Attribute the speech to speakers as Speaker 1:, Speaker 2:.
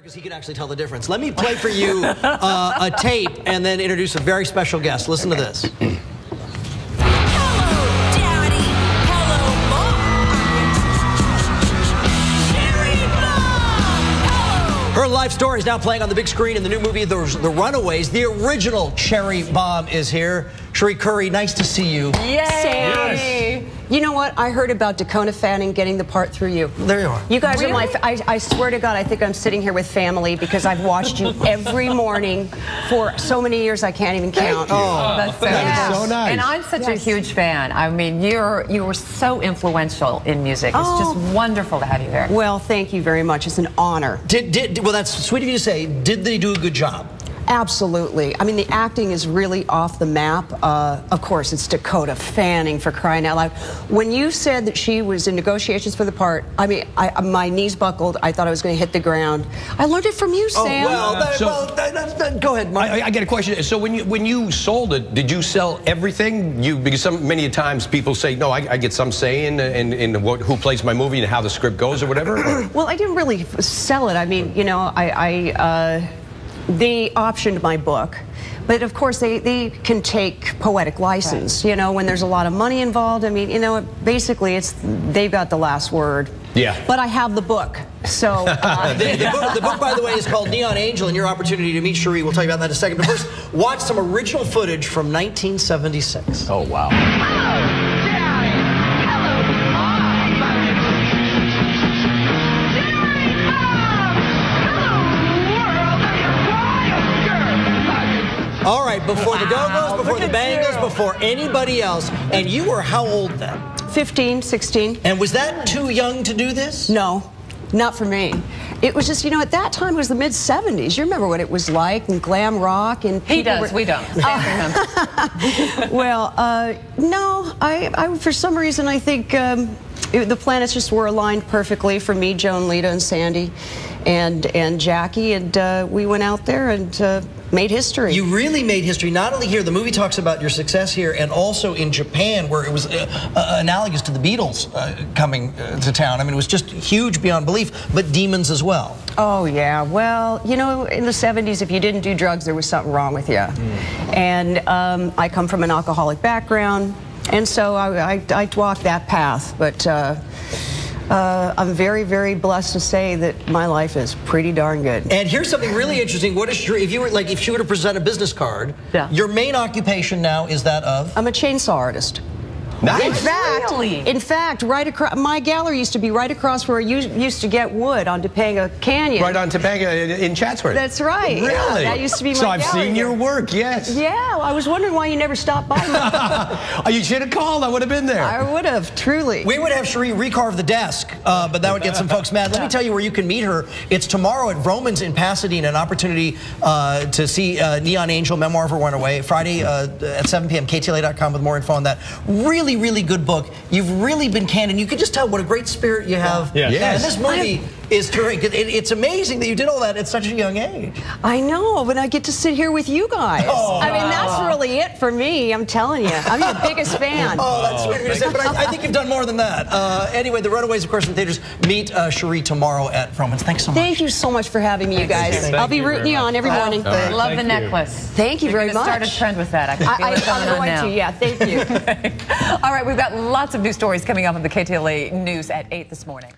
Speaker 1: Because he can actually tell the difference. Let me play for you a tape and then introduce a very special guest. Listen to this.
Speaker 2: Hello, Daddy. Hello, Mom. Cherie Currie. Hello.
Speaker 1: Her life story is now playing on the big screen in the new movie, The Runaways. The original Cherry Bomb is here. Cherie Currie, nice to see you.
Speaker 3: Yay!
Speaker 4: Yes. You know what? I heard about Dakota Fanning getting the part through you.
Speaker 1: There you are.
Speaker 4: You guys are my... I swear to God, I think I'm sitting here with family because I've watched you every morning for so many years I can't even count.
Speaker 3: Oh, that's
Speaker 5: so nice.
Speaker 3: And I'm such a huge fan. I mean, you were so influential in music. It's just wonderful to have you here.
Speaker 4: Well, thank you very much. It's an honor.
Speaker 1: Well, that's sweet of you to say. Did they do a good job?
Speaker 4: Absolutely. I mean, the acting is really off the map. Of course, it's Dakota Fanning, for crying out loud. When you said that she was in negotiations for the part, I mean, my knees buckled. I thought I was going to hit the ground. I learned it from you, Sam.
Speaker 1: Go ahead, Mike.
Speaker 5: I get a question. So when you sold it, did you sell everything? Because many times people say, no, I get some say in who plays my movie and how the script goes or whatever?
Speaker 4: Well, I didn't really sell it. I mean, you know, they optioned my book, but of course they can take poetic license, you know, when there's a lot of money involved. I mean, you know, basically they've got the last word.
Speaker 5: Yeah.
Speaker 4: But I have the book, so...
Speaker 1: the book, by the way, is called Neon Angel, and your opportunity to meet Cherie. We'll tell you about that in a second. But first, watch some original footage from 1976.
Speaker 5: Oh, wow.
Speaker 1: All right, before the Go-Go's, before the Bangles, before anybody else. And you were how old then?
Speaker 4: 15, 16.
Speaker 1: And was that too young to do this?
Speaker 4: No, not for me. It was just, you know, at that time it was the mid-70s. You remember what it was like, and glam rock, and
Speaker 3: he does, we don't.
Speaker 4: Well, no, I for some reason I think the planets just were aligned perfectly for me, Joan, Lita, and Sandy, and Jackie, and we went out there and made history.
Speaker 1: You really made history, not only here. The movie talks about your success here, and also in Japan, where it was analogous to the Beatles coming to town. I mean, it was just huge beyond belief, but demons as well.
Speaker 4: Oh, yeah. Well, you know, in the 70s, if you didn't do drugs, there was something wrong with you. And I come from an alcoholic background, and so I walked that path. But I'm very, very blessed to say that my life is pretty darn good.
Speaker 1: And here's something really interesting. What is if you were like, if she were to present a business card, your main occupation now is that of?
Speaker 4: I'm a chainsaw artist.
Speaker 5: Nice.
Speaker 4: In fact, right across, my gallery used to be right across where you used to get wood on Topanga Canyon.
Speaker 5: Right on Topanga in Chatsworth.
Speaker 4: That's right.
Speaker 5: Really?
Speaker 4: Yeah, that used to be my gallery.
Speaker 5: So I've seen your work, yes.
Speaker 4: Yeah, I was wondering why you never stopped by.
Speaker 5: Oh, you should have called. I would have been there.
Speaker 4: I would have, truly.
Speaker 1: We would have Cherie recarve the desk, but that would get some folks mad. Let me tell you where you can meet her. It's tomorrow at Vroman's in Pasadena, an opportunity to see Neon Angel, Memoir of a Runaway, Friday at 7 p.m., KTLA.com with more info on that. Really, really good book. You've really been candid. You can just tell what a great spirit you have.
Speaker 5: Yeah. Yes.
Speaker 1: And this movie is terrific. It's amazing that you did all that at such a young age.
Speaker 4: I know, but I get to sit here with you guys.
Speaker 1: Oh,
Speaker 4: I mean, that's really it for me. I'm telling you. I'm your biggest fan.
Speaker 1: Oh, that's sweet of you to say, but I think you've done more than that. Anyway, The Runaways, of course, in theaters. Meet Cherie tomorrow at Vroman's. Thanks so much.
Speaker 4: Thank you so much for having me, you guys. I'll be rooting you on every morning.
Speaker 3: Love the necklace.
Speaker 4: Thank you very much.
Speaker 3: Start a trend with that. I can feel it going on now.
Speaker 4: Yeah, thank you.
Speaker 3: All right, we've got lots of new stories coming up on the KTLA News at 8 this morning.